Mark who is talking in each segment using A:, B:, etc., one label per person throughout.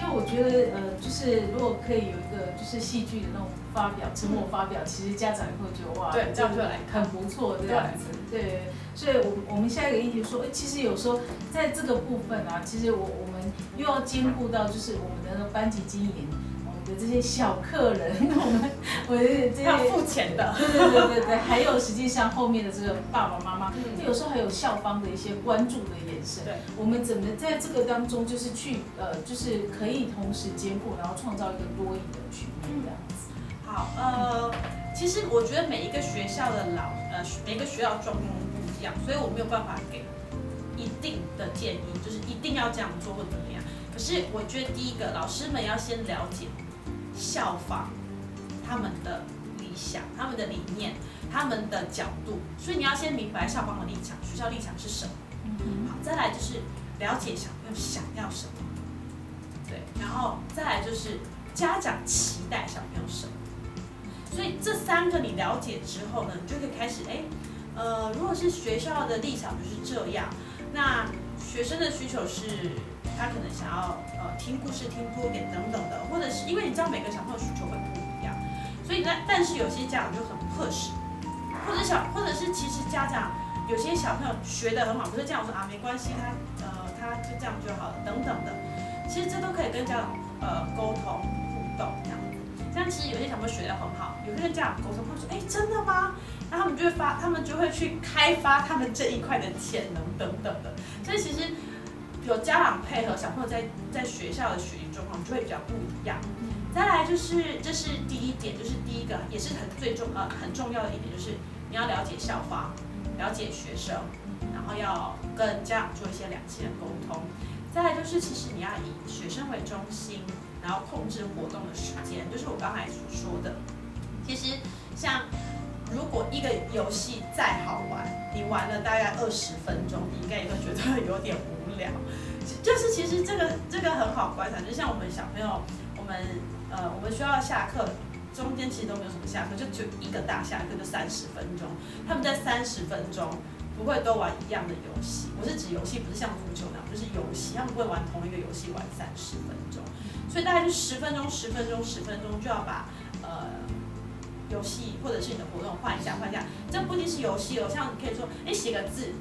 A: 其实我觉得就是如果可以有一个就是戏剧的那种发表，沉默发表，其实家长也会觉得哇，
B: 对，这样就来
A: 很不错这样子。对，所以我们下一个议题说，其实有时候在这个部分啊，其实我们又要兼顾到就是我们的班级经营。的这些小客人，我的这些
B: 要付钱的，
A: 对，还有实际上后面的这个爸爸妈妈，有时候还有校方的一些关注的眼神，
B: 对，
A: 我们怎么在这个当中就是去就是可以同时兼顾，然后创造一个多赢的局面这样子。
B: 好，其实我觉得每一个学校的每个学校状况不一样，所以我没有办法给一定的建议，就是一定要这样做或怎么样。可是我觉得第一个，老师们要先了解校方他们的理想、他们的理念、他们的角度，所以你要先明白校方的立场、学校立场是什么。好，再来就是了解小朋友想要什么，对，然后再来就是家长期待小朋友什么。所以这三个你了解之后呢，你就可以开始，如果是学校的立场就是这样，那学生的需求是他可能想要听故事听多一点等等的，或者是因为你知道每个小朋友需求会不一样，所以但是有些家长就很 push， 或者是其实家长有些小朋友学得很好，不是这样说啊没关系，他就这样就好了等等的，其实这都可以跟家长沟通互动这样子。像其实有些小朋友学得很好，有些家长沟通会说，真的吗？那他们就会去开发他们这一块的潜能等等的，所以其实有家长配合，小朋友在学校的学习状况就会比较不一样。再来就是这是第一点，就是第一个也是很重要的一点，就是你要了解校方，了解学生，然后要跟家长做一些两性的沟通。再来就是其实你要以学生为中心，然后控制活动的时间，就是我刚才所说的。其实像如果一个游戏再好玩，你玩了大概20分钟，你应该也会觉得有点无聊。就是其实这个很好观察，就像我们小朋友，我们学校下课中间其实都没有什么下课，就只有一个大下课，就30分钟。他们在30分钟不会都玩一样的游戏，我是指游戏，不是像足球那样，就是游戏，他们不会玩同一个游戏玩30分钟，所以大概就10分钟就要把游戏或者是你的活动换一下。这不一定是游戏哦，像你可以说，写个字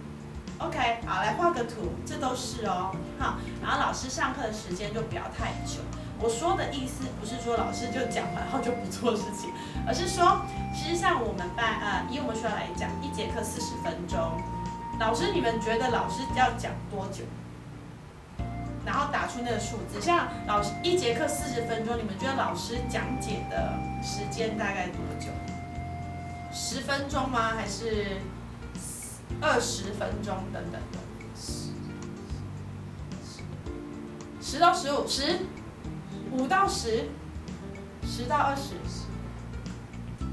B: ，OK， 好，来画个图，这都是哦，好。然后老师上课的时间就不要太久。我说的意思不是说老师就讲完后就不做事情，而是说，其实像我们班以我们学校来讲，1节课40分钟，老师你们觉得老师要讲多久？然后打出那个数字，像老师1节课40分钟，你们觉得老师讲解的时间大概多久？10分钟吗？还是20分钟等等的？10到15，5到10，10到20。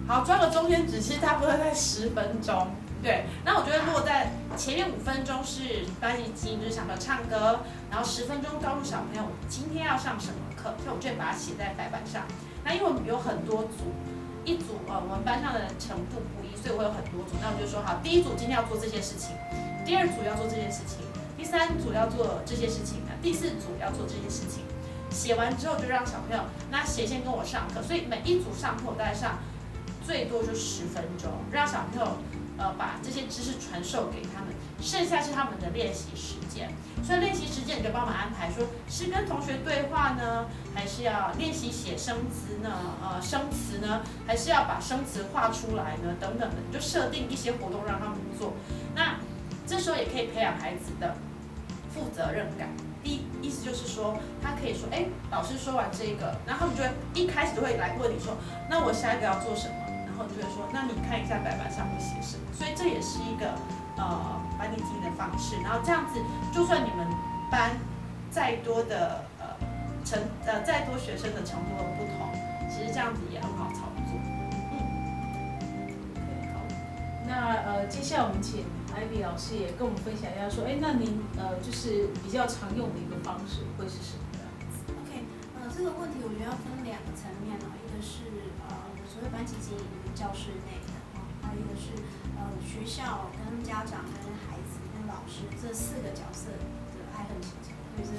B: 好，抓个中间值，其实差不多在10分钟。对，那我觉得如果在前面5分钟是班级经营，就是小朋友唱歌，然后10分钟告诉小朋友我今天要上什么课，所以我就会把它写在白板上。那因为我们有很多组，一组我们班上的程度不一，所以我会有很多组。那我就说好，第1组今天要做这些事情，第2组要做这些事情，第3组要做这些事情，第4组要做这些事情。写完之后就让小朋友，那谁先跟我上课？所以每一组上课我大概上最多就10分钟，让小朋友把这些知识传授给他们，剩下是他们的练习时间。所以练习时间你就帮忙安排，说是跟同学对话呢，还是要练习写生词呢，还是要把生词画出来呢，等等的，你就设定一些活动让他们做。那这时候也可以培养孩子的负责任感。意思就是说，他可以说，老师说完这个，然后他们就会一开始就会来问你说，那我下一个要做什么？然后你就会说，那你看一下白板上会写什么？所以这也是一个班级经营的方式。然后这样子，就算你们班再多的再多学生的程度都不同，其实这样子也很好操作。
A: OK， 好。那接下来我们请Ivy 老师也跟我们分享一下，说，那您就是比较常用的一个方式会是什么样子
C: ？OK， 这个问题我觉得要分2个层面哦，一个是所谓班级经营教室内的还有一个是学校跟家长跟孩子跟老师这4个角色的安爱恨情仇，就是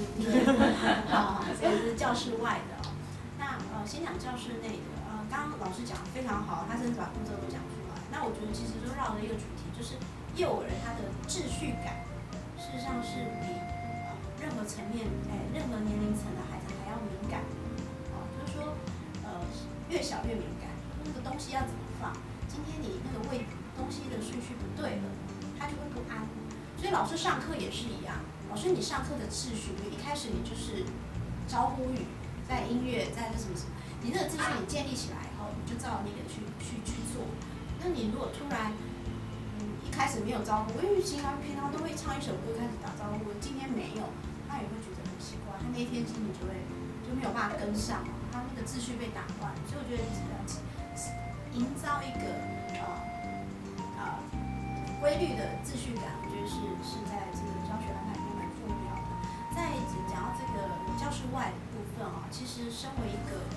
C: 这个是教室外的哦。那先讲教室内的，刚刚老师讲得非常好，他甚至把步骤都讲出来。那我觉得其实就绕了一个主题，就是幼儿他的秩序感，事实上是比任何层面，任何年龄层的孩子还要敏感。就是说，越小越敏感，那个东西要怎么放？今天你那个喂东西的顺序不对了，他就会不安。所以老师上课也是一样，老师你上课的秩序，一开始你就是招呼语，在音乐，在什么什么，你那个秩序你建立起来以后，你就照那个去做。那你如果突然，一开始没有招呼，因为平常都会唱一首歌开始打招呼，今天没有，他也会觉得很奇怪，他那一天心里就没有办法跟上，他那个秩序被打乱。所以我觉得营造一个规律的秩序感，我觉得是在这个教学安排里面蛮重要的。在讲到这个教室外的部分其实身为一个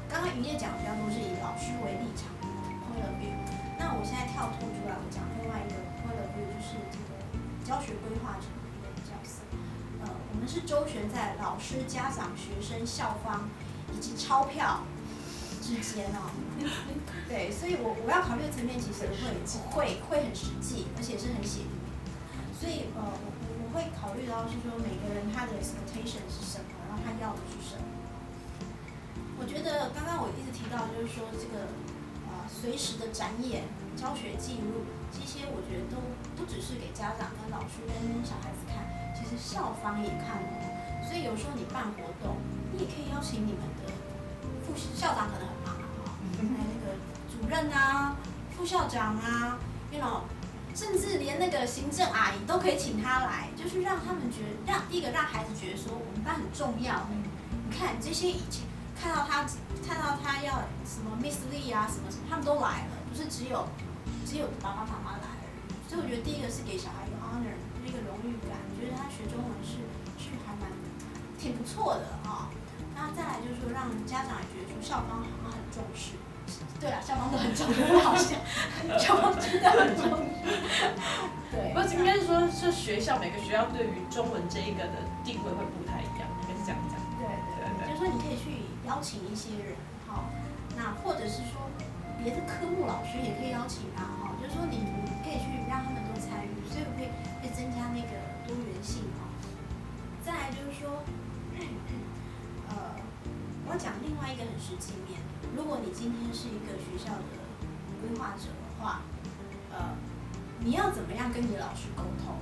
C: 刚刚云叶讲比较多是以老师为立场的 point of view， 那我现在跳脱出来，我讲另外一个 point of view， 就是这个教学规划者的一个角色。我们是周旋在老师、家长、学生、校方以及钞票之间对，所以我要考虑的层面其实会很实际，而且是很血淋淋。所以我会考虑到是说每个人他的 expectation 是什么，然后他要的是什么。我觉得刚刚我一直提到就是说这个随时的展演、教学记录这些，我觉得都不只是给家长跟老师跟小孩子看，其实校方也看所以有时候你办活动，你也可以邀请你们的校长，可能很忙那个主任副校长甚至连那个行政阿姨都可以请他来，就是让他们觉得，第一个让孩子觉得说我们班很重要。你看这些以前看到他要什么 Miss Lee 什么什么，他们都来了，不是只有爸爸妈妈来而已。所以我觉得第一个是给小孩有 honor， 那个荣誉感，觉得他学中文是还蛮挺不错的那再来就是说让家长也觉得说校方好像很重视。对了，校方都很重视，好像校方真的很重视。对，
B: 不过应该是说，是学校每个学校对于中文这一个的定位会不太一样，应该是这样讲。
C: 对，就是说你可以去邀请一些人，那或者是说别的科目老师也可以邀请就是说你可以去让他们都参与，所以会增加那个多元性再来就是说，我要讲另外一个很实际面。如果你今天是一个学校的规划者的话，你要怎么样跟你的老师沟通？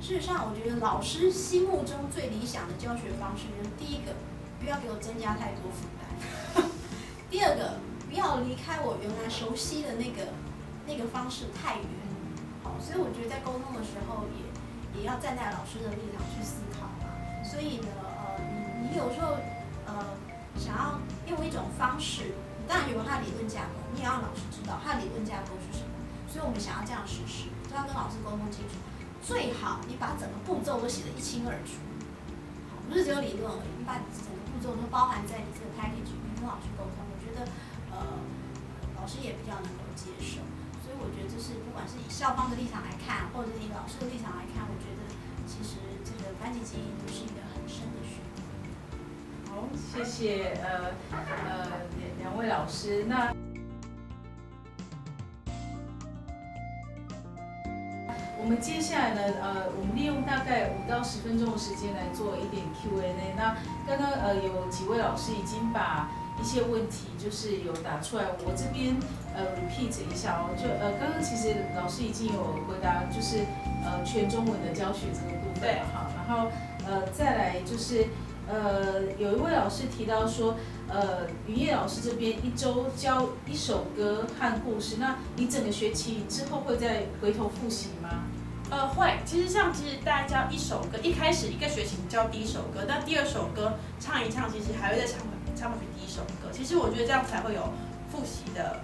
C: 事实上，我觉得老师心目中最理想的教学方式，就是第一个，不要给我增加太多负担；第二个，不要离开我原来熟悉的那个方式太远。所以我觉得在沟通的时候也要站在老师的立场去思考所以呢，你有时候想要用一种方式，你当然有它的理论架构，你也要让老师知道它的理论架构是什么。所以我们想要这样实施，都要跟老师沟通清楚。最好你把整个步骤都写得一清二楚，不是只有理论而已，你把整个步骤都包含在你这个 package 里面跟老师沟通，我觉得老师也比较能够接受。所以我觉得这是不管是以校方的立场来看，或者是以老师的立场来看，我觉得其实这个班级经营都是一个很深的学问。
A: 好，谢谢两位老师。那我们接下来呢，我们利用大概5到10分钟的时间来做一点 Q&A。那刚刚有几位老师已经把一些问题就是有打出来，我这边repeat 一下就刚刚其实老师已经有回答，就是全中文的教学这个部分好，然后再来就是有一位老师提到说，云叶老师这边1周教1首歌和故事，那你整个学期之后会再回头复习吗？
B: 会，其实大家教1首歌，一开始1个学期教第1首歌，但第2首歌唱一唱，其实还会再唱比第1首歌。其实我觉得这样才会有复习的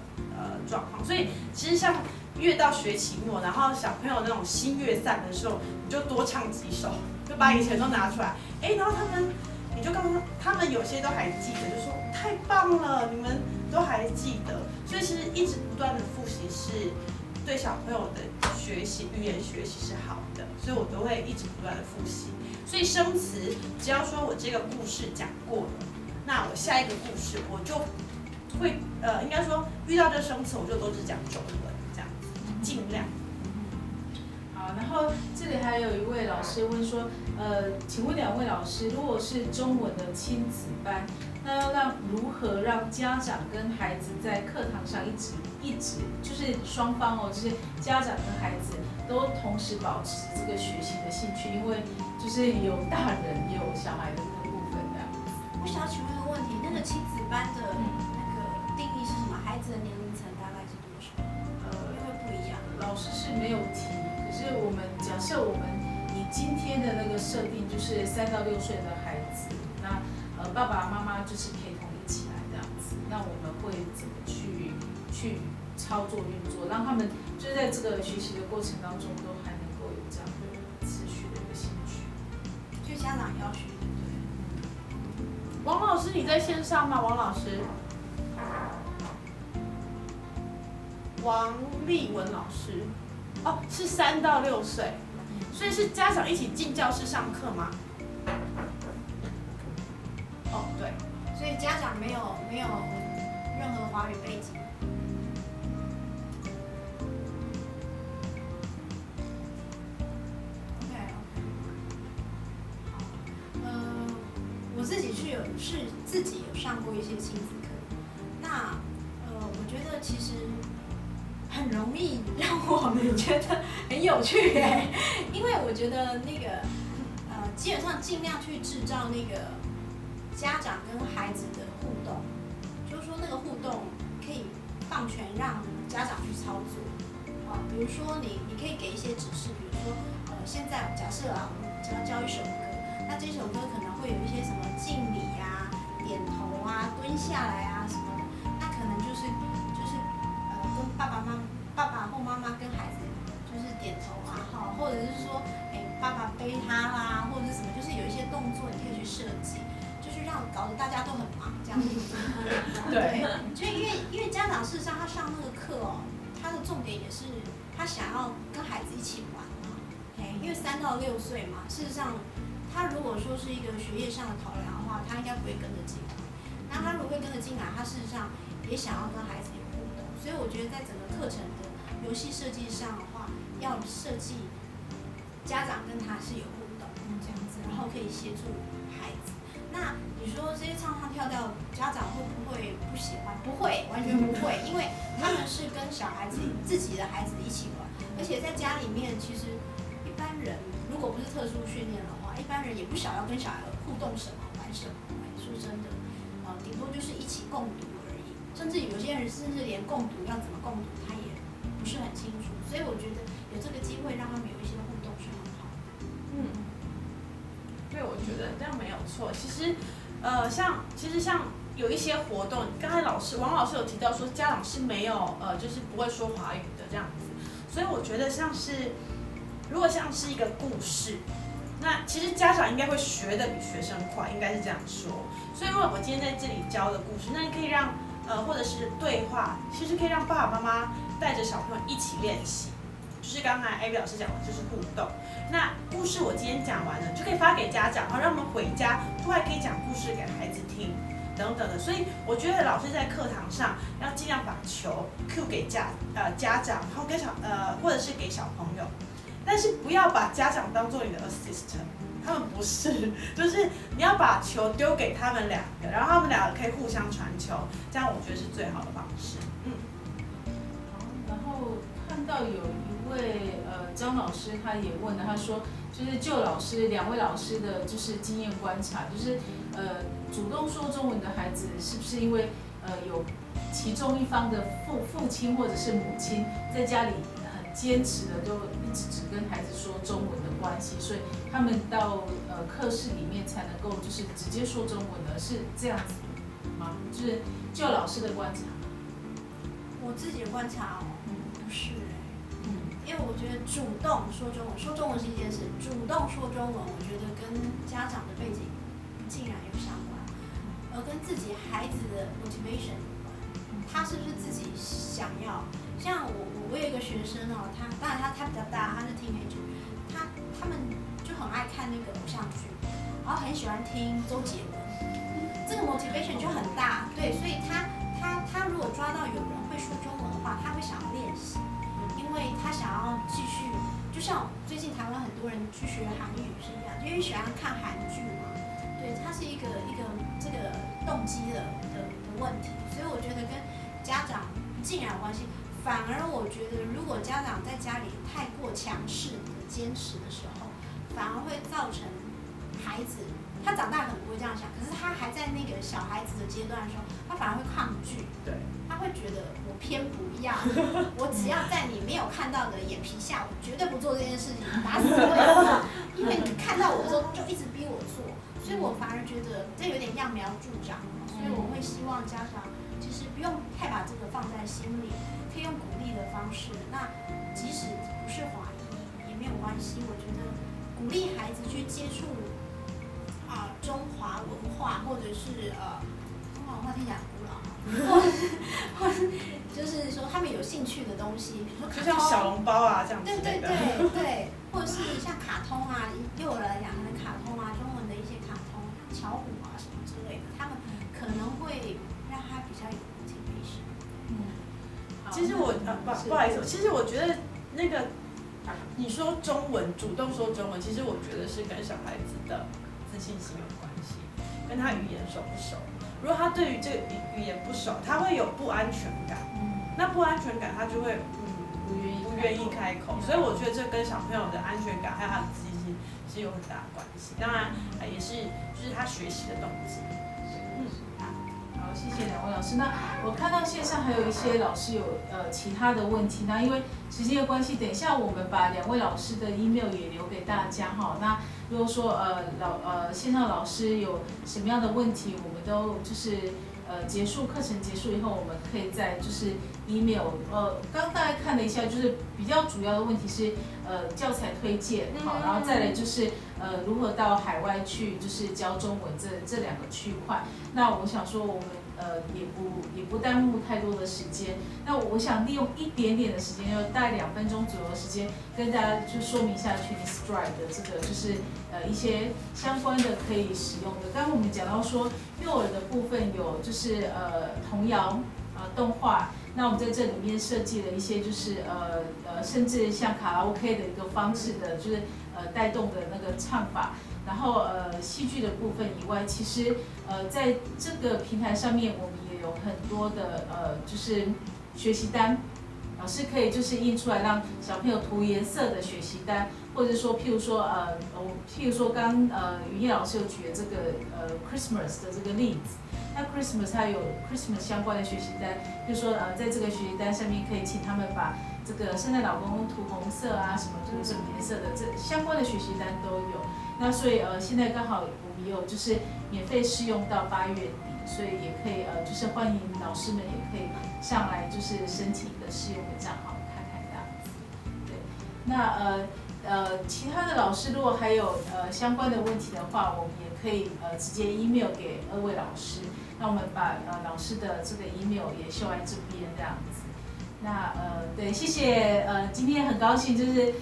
B: 状况。所以其实像越到学期末，然后小朋友那种心越散的时候，你就多唱几首，就把以前都拿出来，然后你就告诉他们有些都还记得，就说太棒了，你们都还记得。所以其实一直不断的复习是对小朋友的学习语言学习是好的，所以我都会一直不断的复习。所以生词，只要说我这个故事讲过了，那我下一个故事我就会应该说遇到这生词，我就都是讲中文这样子，尽量。
A: 好，然后这里还有一位老师问说，请问2位老师，如果是中文的亲子班，那要如何让家长跟孩子在课堂上一直就是双方哦，就是家长跟孩子都同时保持这个学习的兴趣，因为就是有大人也有小孩的这个部分这样。
C: 我想要请问一个问题，那个亲子班的那个定义是什么？孩子的年龄层大概是多少？会不会不一样？
A: 老师是没有提，可是我们假设我们以今天的那个设定，就是3到6岁的孩子，那爸爸妈妈就是陪同一起来这样子，那我们会怎么去操作运作，让他们就是在这个学习的过程当中都还能够有这样的持续的一个兴趣。
C: 所以家长也要学，对不对？
B: 王老师，你在线上吗？王老师，王丽文老师，哦，是3到6岁，所以是家长一起进教室上课吗？哦，对，
C: 所以家长没有任何华语背景。我自己有上过一些亲子课，那我觉得其实很容易让我们觉得很有趣因为我觉得那个基本上尽量去制造那个家长跟孩子的互动，就是说那个互动可以放权让家长去操作比如说你可以给一些指示，比如说现在假设我们只要教一首歌，那这首歌可能会有一些什么敬礼啊、点头啊、蹲下来啊什么的，那可能就是跟爸爸或妈妈跟孩子就是点头啊或者是说爸爸背他啦，或者是什么，就是有一些动作你可以去设计，就是搞得大家都很忙这样子。对，就因为家长事实上他上那个课他的重点也是他想要跟孩子一起玩嘛，因为3到6岁嘛，事实上他如果说是一个学业上的考量的话，他应该不会跟着进来。那他如果会跟着进来，他事实上也想要跟孩子有互动，所以我觉得在整个课程的游戏设计上的话，要设计家长跟他是有互动这样子，然后可以协助孩子。那你说这些唱唱跳跳，家长会不会不喜欢？不会，完全不会，因为他们是跟小孩子自己的孩子一起玩，而且在家里面，其实一般人如果不是特殊训练的话，一般人也不想要跟小孩互动什么玩什么。说真的，顶多就是一起共读而已，甚至有些人甚至连共读要怎么共读他也不是很清楚，所以我觉得有这个机会让他们有一些互动是很好的。
B: 对，我觉得这样没有错。其实像有一些活动，刚才王老师有提到说家长是没有就是不会说华语的这样子，所以我觉得如果像是一个故事，那其实家长应该会学得比学生快，应该是这样说。所以如果我今天在这里教的故事，那你可以让或者是对话，其实可以让爸爸妈妈带着小朋友一起练习。就是刚才Abby老师讲的，就是互动。那故事我今天讲完了，就可以发给家长，然后让他们回家都还可以讲故事给孩子听，等等的。所以我觉得老师在课堂上要尽量把球 Q 给家长，然后跟或者是给小朋友，但是不要把家长当做你的 assistant， 他们不是，就是你要把球丢给他们2个，然后他们2个可以互相传球，这样我觉得是最好的方式。
A: 好，然后看到有一位张老师他也问了，他说就是就2位老师的就是经验观察，就是主动说中文的孩子是不是因为有其中一方的父亲或者是母亲在家里很坚持的都一直只跟孩子说中文的关系，所以他们到课室里面才能够就是直接说中文的，是这样子吗？就是就老师的观察。
C: 我自己的观察不是因为我觉得主动说中文是一件事，主动说中文，我觉得跟家长的背景竟然有相关，而跟自己孩子的 motivation 有关。他是不是自己想要？像我有一个学生哦，他当然他比较大，他是 teenager，他们就很爱看那个偶像剧，然后很喜欢听周杰伦，这个 motivation 就很大，对，所以他如果抓到有人会说中文的话，他会想要练习，因为他想要继续，就像最近台湾很多人去学韩语是一样，因为喜欢看韩剧嘛，对，它是一个这个动机的问题，所以我觉得跟家长竟然有关系。反而我觉得，如果家长在家里太过强势的坚持的时候，反而会造成孩子他长大可能不会这样想，可是他还在那个小孩子的阶段的时候，他反而会抗拒，
B: 对，
C: 他会觉得我偏不要，我只要在你没有看到的眼皮下，我绝对不做这件事情，打死我也不做，因为你看到我之后就一直逼我做，所以我反而觉得这有点揠苗助长，所以我会希望家长其实不用太把这个放在心里。可以用鼓励的方式，那即使不是华裔也没有关系。我觉得鼓励孩子去接触中华文化，或者是中华文化听起来很古老，或是就是说他们有兴趣的东西，比如说卡通，
B: 就像小笼包啊这样子的。
C: 对，或者是像卡通啊，幼儿来讲可能卡通啊，中文的一些卡通，巧虎啊什么之类的，他们可能会让他比较有motivation。
B: 其实我不好意思，其实我觉得那个你说中文，主动说中文，其实我觉得是跟小孩子的自信心有关系，跟他语言熟不熟。如果他对于这个语言不熟，他会有不安全感。那不安全感，他就会不愿意开口。所以我觉得这跟小朋友的安全感还有他的自信心是有很大的关系。当然也是就是他学习的动机。
A: 好，谢谢两位老师。那我看到线上还有一些老师有其他的问题，那因为时间的关系，等一下我们把两位老师的 email 也留给大家哈。那如果说线上老师有什么样的问题，我们都就是课程结束以后，我们可以再就是 email。刚大概看了一下，就是比较主要的问题是教材推荐，好，然后再来就是如何到海外去就是教中文这两个区块。那我想说我们也不耽误太多的时间。那我想利用一点点的时间，就大概2分钟左右的时间，跟大家就说明一下 Chinese Stride 的这个就是一些相关的可以使用的。刚刚我们讲到说幼儿的部分有就是童谣动画。那我们在这里面设计了一些，就是甚至像卡拉 OK 的一个方式的，就是带动的那个唱法。然后戏剧的部分以外，其实在这个平台上面，我们也有很多的就是学习单，老师可以就是印出来让小朋友涂颜色的学习单，或者说譬如说刚云叶老师有举的这个Christmas 的这个例子。那 Christmas 它有 Christmas 相关的学习单，就是说在这个学习单上面可以请他们把这个圣诞老公公涂红色啊，什么涂什么颜色的，这相关的学习单都有。那所以现在刚好我们有就是免费试用到8月底，所以也可以就是欢迎老师们也可以上来就是申请一个试用的账号看看这样子。对，那其他的老师如果还有相关的问题的话，我们也可以直接 email 给2位老师。那我们把老师的这个 email 也秀在这边这样子。那对，谢谢今天很高兴就是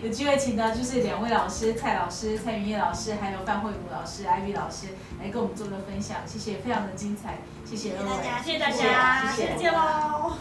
A: 有机会请到就是2位老师，蔡老师、蔡云叶老师，还有范慧茹老师、Ivy 老师来跟我们做个分享，谢谢，非常的精彩，谢谢2位，
B: 谢谢大家，
A: 谢谢，
B: 再见喽。